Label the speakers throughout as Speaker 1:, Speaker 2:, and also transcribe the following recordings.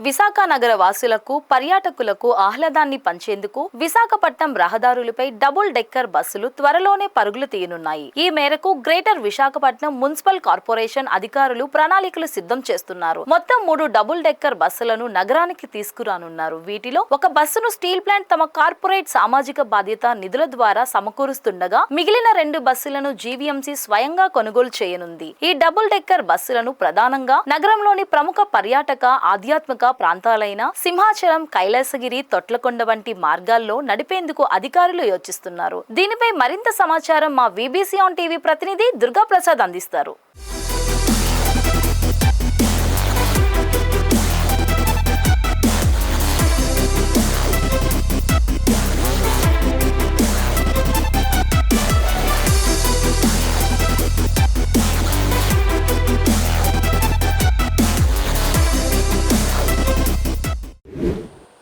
Speaker 1: విశాఖ నగర వాసులకు పర్యాటకులకు ఆహ్లాదాన్ని పంచేందుకు విశాఖపట్నం రహదారులపై డబుల్ డెక్కర్ బస్సులు త్వరలోనే పరుగులు తీయనున్నాయి. ఈ మేరకు గ్రేటర్ విశాఖపట్నం మున్సిపల్ కార్పొరేషన్ అధికారులు ప్రణాళికలు సిద్ధం చేస్తున్నారు. మొత్తం 3 డబుల్ డెక్కర్ బస్సులను నగరానికి తీసుకురానున్నారు. వీటిలో ఒక బస్సును స్టీల్ ప్లాంట్ తమ కార్పొరేట్ సామాజిక బాధ్యత నిధుల ద్వారా సమకూరుస్తుండగా మిగిలిన 2 బస్సులను జీవీఎంసీ స్వయంగా కొనుగోలు చేయనుంది. ఈ డబుల్ డెక్కర్ బస్సులను ప్రధానంగా నగరంలోని ప్రముఖ పర్యాటక ఆధ్యాత్మిక ప్రాంతాలైన సింహాచలం, కైలాసగిరి, తొట్లకొండ వంటి మార్గాల్లో నడిపేందుకు అధికారులు యోచిస్తున్నారు. దీనిపై మరింత సమాచారం మా వీబీసీ ఆన్ టీవీ ప్రతినిధి దుర్గా ప్రసాద్ అందిస్తారు.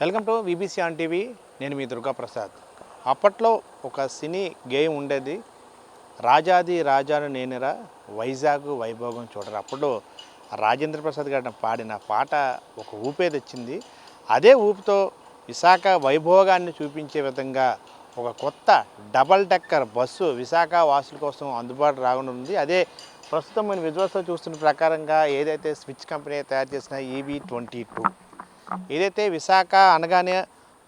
Speaker 2: Welcome to VBC on TV. నేను మీ దుర్గా ప్రసాద్. అప్పట్లో ఒక సినీ గేయం ఉండేది, రాజాది రాజాను నేనురా వైజాగ్ వైభోగం చూడరా. అప్పుడు రాజేంద్ర ప్రసాద్ గారు పాడిన పాట ఒక ఊపే తెచ్చింది. అదే ఊపుతో విశాఖ వైభోగాన్ని చూపించే విధంగా ఒక కొత్త డబల్ డెక్కర్ బస్సు విశాఖ వాసుల కోసం అందుబాటు రానుంది. అదే ప్రస్తుతం మనం విజువల్స్లో చూస్తున్న ప్రకారంగా ఏదైతే స్విచ్ కంపెనీ తయారు చేసిన EV22, ఏదైతే విశాఖ అనగానే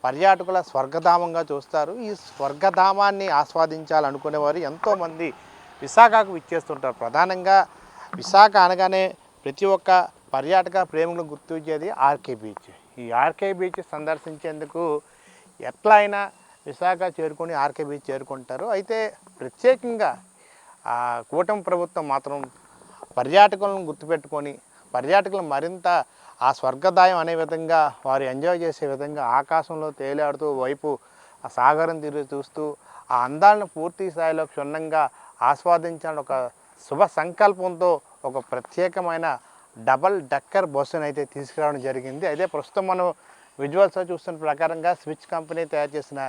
Speaker 2: పర్యాటకుల స్వర్గధామంగా చూస్తారు. ఈ స్వర్గధామాన్ని ఆస్వాదించాలనుకునేవారు ఎంతోమంది విశాఖకు విచ్చేస్తుంటారు. ప్రధానంగా విశాఖ అనగానే ప్రతి ఒక్క పర్యాటక ప్రేమికులు గుర్తొచ్చేది ఆర్కే బీచ్. ఈ ఆర్కే బీచ్ సందర్శించేందుకు ఎట్లా అయినా విశాఖ చేరుకొని ఆర్కే బీచ్ చేరుకుంటారు. అయితే ప్రత్యేకంగా కూటమి ప్రభుత్వం మాత్రం పర్యాటకులను గుర్తుపెట్టుకొని పర్యాటకులు మరింత ఆ స్వర్గదాయం అనే విధంగా వారు ఎంజాయ్ చేసే విధంగా ఆకాశంలో తేలాడుతూ వైపు ఆ సాగరం తిరిగి చూస్తూ ఆ అందాలను పూర్తి స్థాయిలో క్షుణ్ణంగా ఆస్వాదించాలని ఒక శుభ సంకల్పంతో ఒక ప్రత్యేకమైన డబల్ డెక్కర్ బస్సును అయితే తీసుకురావడం జరిగింది. అయితే ప్రస్తుతం మనం విజువల్స్లో చూస్తున్న ప్రకారంగా స్విచ్ కంపెనీ తయారు చేసిన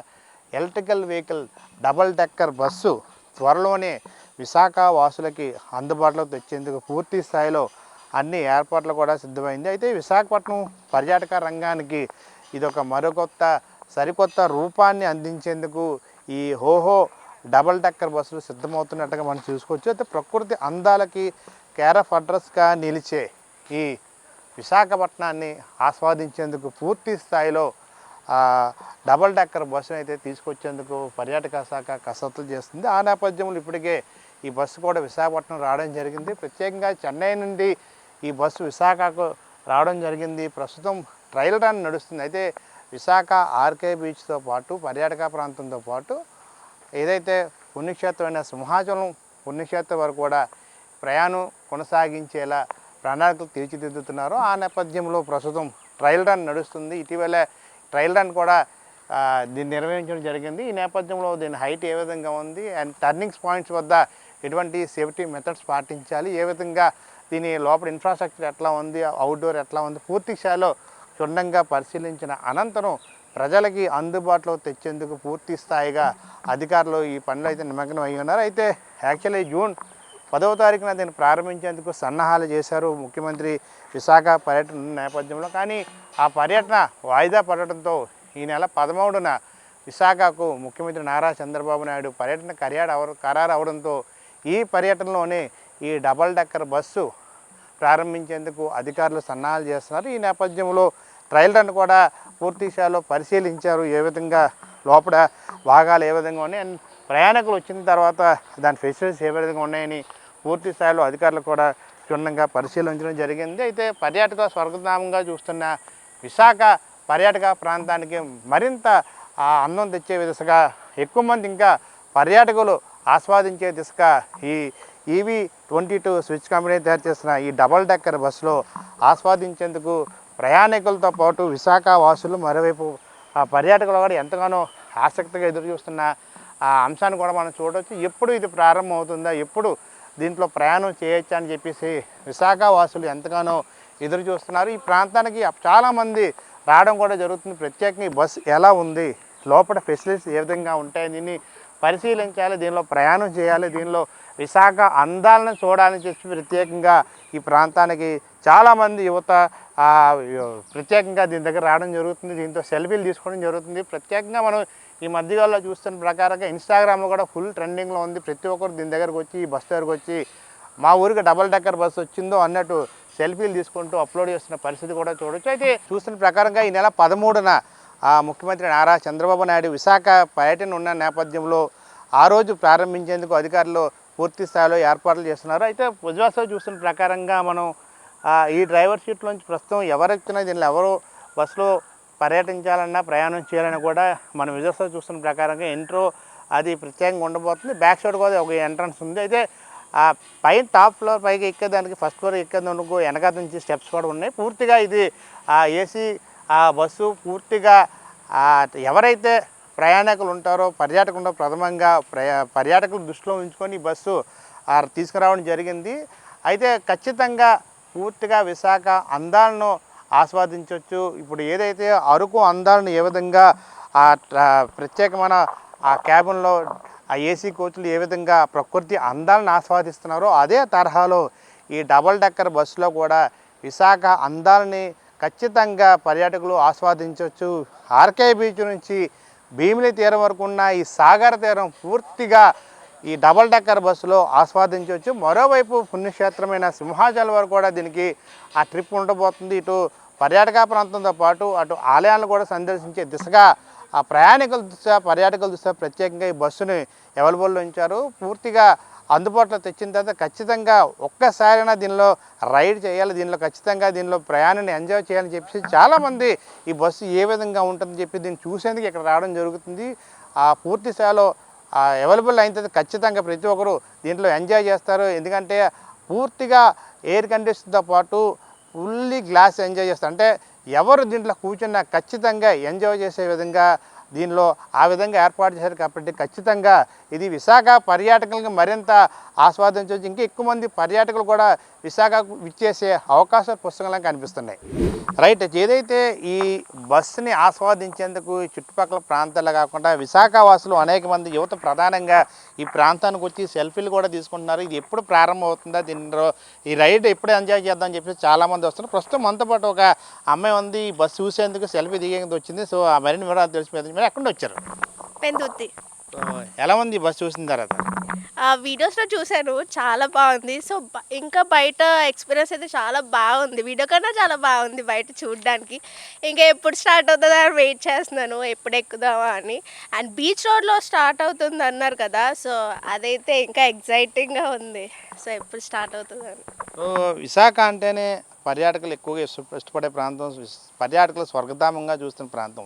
Speaker 2: electrical vehicle double decker bus త్వరలోనే విశాఖ వాసులకి అందుబాటులో తెచ్చేందుకు పూర్తి స్థాయిలో అన్ని ఏర్పాట్లు కూడా సిద్ధమైంది. అయితే విశాఖపట్నం పర్యాటక రంగానికి ఇదొక సరికొత్త రూపాన్ని అందించేందుకు ఈ హోహో డబల్ డెక్కర్ బస్సులు సిద్ధమవుతున్నట్టుగా మనం చూసుకోవచ్చు. అయితే ప్రకృతి అందాలకి కేర్ ఆఫ్ అడ్రస్గా నిలిచే ఈ విశాఖపట్నాన్ని ఆస్వాదించేందుకు పూర్తి స్థాయిలో డబల్ డెక్కర్ బస్సును అయితే తీసుకొచ్చేందుకు పర్యాటక శాఖ కసరత్తులు చేస్తుంది. ఆ నేపథ్యంలో ఇప్పటికే ఈ బస్సు కూడా విశాఖపట్నం రావడం జరిగింది. ప్రత్యేకంగా చెన్నై నుండి ఈ బస్సు విశాఖకు రావడం జరిగింది. ప్రస్తుతం ట్రయల్ రన్ నడుస్తుంది. అయితే విశాఖ ఆర్కే బీచ్తో పాటు పర్యాటక ప్రాంతంతో పాటు ఏదైతే పుణ్యక్షేత్రమైన సింహాచలం పుణ్యక్షేత్రం వరకు కూడా ప్రయాణం కొనసాగించేలా ప్రణాళికలు తీర్చిదిద్దుతున్నారో ఆ నేపథ్యంలో ప్రస్తుతం ట్రయల్ రన్ నడుస్తుంది. ఇటీవల ట్రయల్ రన్ కూడా దీన్ని నిర్వహించడం జరిగింది. ఈ నేపథ్యంలో దీని హైట్ ఏ విధంగా ఉంది అండ్ టర్నింగ్స్ పాయింట్స్ వద్ద ఎటువంటి సేఫ్టీ మెథడ్స్ పాటించాలి, ఏ విధంగా దీని లోపల ఇన్ఫ్రాస్ట్రక్చర్ ఎట్లా ఉంది, అవుట్డోర్ ఎట్లా ఉంది, పూర్తి స్థాయిలో క్షుణ్ణంగా పరిశీలించిన అనంతరం ప్రజలకి అందుబాటులో తెచ్చేందుకు పూర్తి స్థాయిగా అధికారులు ఈ పనిలో అయితే నిమగ్నం అయ్యి ఉన్నారు. అయితే యాక్చువల్లీ జూన్ 10వ తారీఖున దీన్ని ప్రారంభించేందుకు సన్నాహాలు చేశారు ముఖ్యమంత్రి విశాఖ పర్యటన నేపథ్యంలో. కానీ ఆ పర్యటన వాయిదా పడటంతో ఈ నెల 13న విశాఖకు ముఖ్యమంత్రి నారా చంద్రబాబు నాయుడు పర్యటన ఖరారు అవడంతో ఈ పర్యటనలోనే ఈ డబల్ డెక్కర్ బస్సు ప్రారంభించేందుకు అధికారులు సన్నాహాలు చేస్తున్నారు. ఈ నేపథ్యంలో ట్రయల్ రన్ కూడా పూర్తి స్థాయిలో పరిశీలించారు. ఏ విధంగా లోపల భాగాలు ఏ విధంగా ఉన్నాయి అండ్ ప్రయాణికులు వచ్చిన తర్వాత దాని ఫెసిలిటీస్ ఏ విధంగా ఉన్నాయని పూర్తి స్థాయిలో అధికారులు కూడా క్షుణ్ణంగా పరిశీలించడం జరిగింది. అయితే పర్యాటక స్వర్గధామంగా చూస్తున్న విశాఖ పర్యాటక ప్రాంతానికి మరింత అందం తెచ్చే దిశగా ఎక్కువ మంది ఇంకా పర్యాటకులు ఆస్వాదించే దిశగా ఈ EV22 స్విచ్ కంపెనీ తయారు చేసిన ఈ డబల్ డెక్కర్ బస్సులో ఆస్వాదించేందుకు ప్రయాణికులతో పాటు విశాఖ వాసులు మరోవైపు పర్యాటకులు కూడా ఎంతగానో ఆసక్తిగా ఎదురు చూస్తున్న ఆ అంశాన్ని కూడా మనం చూడవచ్చు. ఎప్పుడు ఇది ప్రారంభం అవుతుందా, ఎప్పుడు దీంట్లో ప్రయాణం చేయొచ్చా అని చెప్పేసి విశాఖ వాసులు ఎంతగానో ఎదురు చూస్తున్నారు. ఈ ప్రాంతానికి చాలామంది రావడం కూడా జరుగుతుంది. ప్రత్యేకంగా ఈ బస్సు ఎలా ఉంది, లోపల ఫెసిలిటీస్ ఏ విధంగా ఉంటాయి, దీన్ని పరిశీలించాలి, దీనిలో ప్రయాణం చేయాలి, దీనిలో విశాఖ అందాలను చూడాలని చెప్పి ప్రత్యేకంగా ఈ ప్రాంతానికి చాలామంది యువత ప్రత్యేకంగా దీని దగ్గర రావడం జరుగుతుంది. దీంతో సెల్ఫీలు తీసుకోవడం జరుగుతుంది. ప్రత్యేకంగా మనం ఈ మధ్యకాలంలో చూస్తున్న ప్రకారంగా ఇన్స్టాగ్రామ్లో కూడా ఫుల్ ట్రెండింగ్లో ఉంది. ప్రతి ఒక్కరు దీని దగ్గరకు వచ్చి ఈ బస్ దగ్గరకు వచ్చి మా ఊరికి డబల్ డెక్కర్ బస్సు వచ్చిందో అన్నట్టు సెల్ఫీలు తీసుకుంటూ అప్లోడ్ చేస్తున్న పరిస్థితి కూడా చూడొచ్చు. అయితే చూస్తున్న ప్రకారంగా ఈ నెల 13న ముఖ్యమంత్రి నారా చంద్రబాబు నాయుడు విశాఖ పర్యటన ఉన్న నేపథ్యంలో ఆ రోజు ప్రారంభించేందుకు అధికారులు పూర్తి స్థాయిలో ఏర్పాట్లు చేస్తున్నారు. అయితే విజువల్స్లో చూస్తున్న ప్రకారంగా మనం ఈ డ్రైవర్ సీట్లోంచి ప్రస్తుతం ఎవరెక్కినా దీనిలో ఎవరు బస్సులో పర్యటించాలన్నా ప్రయాణం చేయాలన్నా కూడా మనం విజువల్స్లో చూస్తున్న ప్రకారంగా ఎంట్రో అది ప్రత్యేకంగా ఉండబోతుంది. బ్యాక్ సైడ్ కూడా ఒక ఎంట్రన్స్ ఉంది. అయితే పైన టాప్ ఫ్లోర్ పైకి ఎక్కేదానికి ఫస్ట్ ఫ్లోర్ ఎక్కేందుకు వెనక నుంచి స్టెప్స్ కూడా ఉన్నాయి. పూర్తిగా ఇది ఏసీ బస్సు పూర్తిగా ఎవరైతే ప్రయాణికులు ఉంటారో పర్యాటకులు ప్రథమంగా పర్యాటకులు దృష్టిలో ఉంచుకొని ఈ బస్సు తీసుకురావడం జరిగింది. అయితే ఖచ్చితంగా పూర్తిగా విశాఖ అందాలను ఆస్వాదించవచ్చు. ఇప్పుడు ఏదైతే అరకు అందాలను ఏ విధంగా ప్రత్యేకమైన ఆ క్యాబిన్లో ఆ ఏసీ కోచ్లు ఏ విధంగా ప్రకృతి అందాలను ఆస్వాదిస్తున్నారో అదే తరహాలో ఈ డబల్ డెక్కర్ బస్సులో కూడా విశాఖ అందాలని ఖచ్చితంగా పర్యాటకులు ఆస్వాదించవచ్చు. ఆర్కే బీచ్ నుంచి భీమిలి తీరం వరకు ఉన్న ఈ సాగర తీరం పూర్తిగా ఈ డబల్ డెక్కర్ బస్సులో ఆస్వాదించవచ్చు. మరోవైపు పుణ్యక్షేత్రమైన సింహాచలం వరకు కూడా దీనికి ఆ ట్రిప్ ఉండబోతుంది. ఇటు పర్యాటక ప్రాంతంతో పాటు అటు ఆలయాలను కూడా సందర్శించే దిశగా ఆ ప్రయాణికుల దృష్ట్యా పర్యాటకుల దృష్ట్యా ప్రత్యేకంగా ఈ బస్సుని అవైలబుల్లో ఉంచారు. పూర్తిగా అందుబాటులో తెచ్చిన తర్వాత ఖచ్చితంగా ఒక్కసారైనా దీనిలో రైడ్ చేయాలి, దీనిలో ప్రయాణాన్ని ఎంజాయ్ చేయాలని చెప్పేసి చాలామంది ఈ బస్సు ఏ విధంగా ఉంటుందని చెప్పి దీన్ని చూసేందుకు ఇక్కడ రావడం జరుగుతుంది. ఆ పూర్తి స్థాయిలో అవైలబుల్ అయిన తర్వాత ఖచ్చితంగా ప్రతి ఒక్కరు దీంట్లో ఎంజాయ్ చేస్తారు. ఎందుకంటే పూర్తిగా ఎయిర్ కండిషన్తో పాటు ఫుల్లీ గ్లాస్ ఎంజాయ్ చేస్తారు. అంటే ఎవరు దీంట్లో కూర్చున్నా ఖచ్చితంగా ఎంజాయ్ చేసే విధంగా దీనిలో ఆ విధంగా ఏర్పాటు చేశారు. కాబట్టి ఖచ్చితంగా ఇది విశాఖ పర్యాటకులకు మరింత ఆస్వాదించవచ్చు. ఇంకా ఎక్కువ మంది పర్యాటకులు కూడా విశాఖకు విచ్చేసే అవకాశాలు పుస్తకంలో కనిపిస్తున్నాయి. రైట్, ఏదైతే ఈ బస్సుని ఆస్వాదించేందుకు చుట్టుపక్కల ప్రాంతాల్లో కాకుండా విశాఖ వాసులు అనేక మంది యువత ప్రధానంగా ఈ ప్రాంతానికి వచ్చి సెల్ఫీలు కూడా తీసుకుంటున్నారు. ఇది ఎప్పుడు ప్రారంభం అవుతుందా, దీనిలో ఈ రైడ్ ఎప్పుడు ఎంజాయ్ చేద్దామని చెప్పి చాలామంది వస్తున్నారు. ప్రస్తుతం మనతో పాటు ఒక అమ్మాయి ఉంది, ఈ బస్సు చూసేందుకు సెల్ఫీ దిగేందుకు వచ్చింది. సో ఆ మరిన్ని వివరాలు తెలిసిపోయింది. మీరు ఎక్కడ వచ్చారు?
Speaker 3: పెందుర్తి.
Speaker 2: ఎలా ఉంది ఈ బస్సు చూసిన తర్వాత?
Speaker 3: వీడియోస్లో చూశాను, చాలా బాగుంది. సో ఇంకా బయట ఎక్స్పీరియన్స్ అయితే చాలా బాగుంది. వీడియో కన్నా చాలా బాగుంది బయట చూడడానికి. ఇంకా ఎప్పుడు స్టార్ట్ అవుతుందో అని వెయిట్ చేస్తున్నాను, ఎప్పుడు ఎక్కుదామా అని. అండ్ బీచ్ రోడ్లో స్టార్ట్ అవుతుంది అన్నారు కదా, సో అదైతే ఇంకా ఎగ్జైటింగ్గా ఉంది. సో ఎప్పుడు స్టార్ట్ అవుతుందని.
Speaker 2: సో విశాఖ అంటేనే పర్యాటకులు ఎక్కువగా ఇష్టపడే ప్రాంతం, పర్యాటకులు స్వర్గధామంగా చూస్తున్న ప్రాంతం.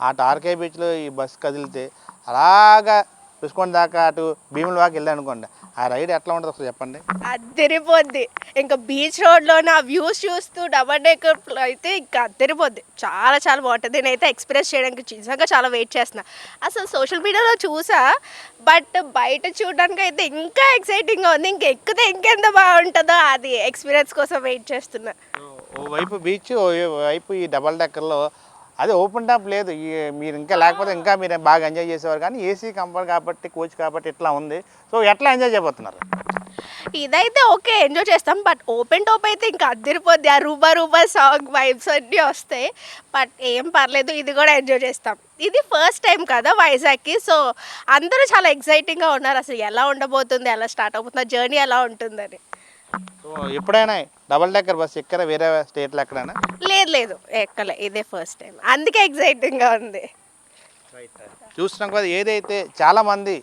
Speaker 2: అటు ఆర్కే బీచ్లో ఈ బస్సు కదిలితే అలాగా చూసుకొని దాకా అటు భీముల వాకి వెళ్ళాను అనుకోండి, ఆ రైడ్ ఎట్లా ఉంటుంది ఒకసారి చెప్పండి.
Speaker 3: అద్దరిపోద్ది. ఇంకా బీచ్ రోడ్లో ఆ వ్యూస్ చూస్తూ డబల్ డెక్కర్ అయితే ఇంకా అద్దరిపోద్ది. చాలా చాలా బాగుంటుంది. నేనైతే ఎక్స్పీరియన్స్ చేయడానికి నిజంగా చాలా వెయిట్ చేస్తున్నా. అసలు సోషల్ మీడియాలో చూసా, బట్ బయట చూడడానికి అయితే ఇంకా ఎక్సైటింగ్గా ఉంది. ఇంకా ఎక్కితే ఇంకెంత బాగుంటుందో అది ఎక్స్పీరియన్స్ కోసం వెయిట్ చేస్తున్నా.
Speaker 2: ఓవైపు బీచ్, ఓవైపు ఈ డబల్ డెక్కర్లో అదే ఓపెన్ టాప్ లేదు. మీరు ఇంకా లేకపోతే ఇంకా మీరు బాగా ఎంజాయ్ చేసేవారు. కానీ ఏసీ కంఫర్ట్ కాబట్టి, కోచ్ కాబట్టి ఇట్లా ఉంది. సో ఎట్లా ఎంజాయ్ చేయబోతున్నారు?
Speaker 3: ఇదైతే ఓకే, ఎంజాయ్ చేస్తాం. బట్ ఓపెన్ టాప్ అయితే ఇంకా అద్దరిపోద్ది. ఆ రూబా సాంగ్ వైబ్స్ అన్నీ వస్తాయి. బట్ ఏం పర్లేదు, ఇది కూడా ఎంజాయ్ చేస్తాం. ఇది ఫస్ట్ టైం కదా వైజాగ్కి. సో అందరూ చాలా ఎక్సైటింగ్గా ఉన్నారు. అసలు ఎలా ఉండబోతుంది, ఎలా స్టార్ట్ అవుతుంది, జర్నీ ఎలా ఉంటుందని.
Speaker 2: సో ఎప్పుడైనా డబల్ డెక్కర్ బస్ ఎక్కడ వేరే స్టేట్లో ఎక్కడైనా?
Speaker 3: లేదు ఎక్కలే, ఇదే ఫస్ట్ టైం. అందుకే ఎక్సైటింగ్గా ఉంది.
Speaker 2: చూస్తున్నాం కదా, ఏదైతే చాలామంది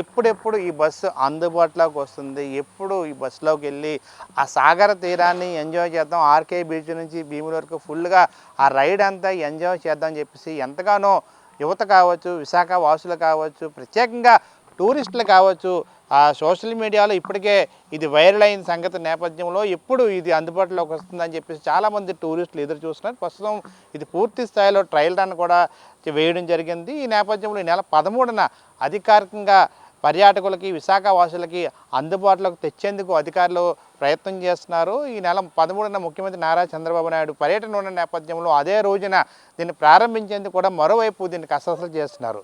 Speaker 2: ఎప్పుడెప్పుడు ఈ బస్సు అందుబాటులోకి వస్తుంది, ఎప్పుడు ఈ బస్సులోకి వెళ్ళి ఆ సాగర తీరాన్ని ఎంజాయ్ చేద్దాం, ఆర్కే బీచ్ నుంచి భీముల వరకు ఫుల్గా ఆ రైడ్ అంతా ఎంజాయ్ చేద్దాం అని చెప్పేసి ఎంతగానో యువత కావచ్చు, విశాఖ వాసులు కావచ్చు, ప్రత్యేకంగా టూరిస్టులు కావచ్చు, ఆ సోషల్ మీడియాలో ఇప్పటికే ఇది వైరల్ అయిన సంగతి నేపథ్యంలో ఎప్పుడు ఇది అందుబాటులోకి వస్తుందని చెప్పేసి చాలామంది టూరిస్టులు ఎదురు చూస్తున్నారు. ప్రస్తుతం ఇది పూర్తి స్థాయిలో ట్రయల్ రన్ కూడా వేయడం జరిగింది. ఈ నేపథ్యంలో ఈ నెల 13న అధికారికంగా పర్యాటకులకి, విశాఖ వాసులకి అందుబాటులోకి తెచ్చేందుకు అధికారులు ప్రయత్నం చేస్తున్నారు. ఈ నెల 13న ముఖ్యమంత్రి నారా చంద్రబాబు నాయుడు పర్యటన ఉన్న నేపథ్యంలో అదే రోజున దీన్ని ప్రారంభించేందుకు కూడా మరోవైపు దీన్ని కసరత్తులు చేస్తున్నారు.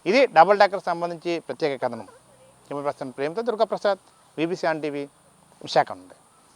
Speaker 2: ఇది డబుల్ డెక్కర్ సంబంధించి ప్రత్యేక కథనం. కెమెరా పర్సన్ ప్రేమతో Durgaprasad, VBC on TV, Visakha నుండి.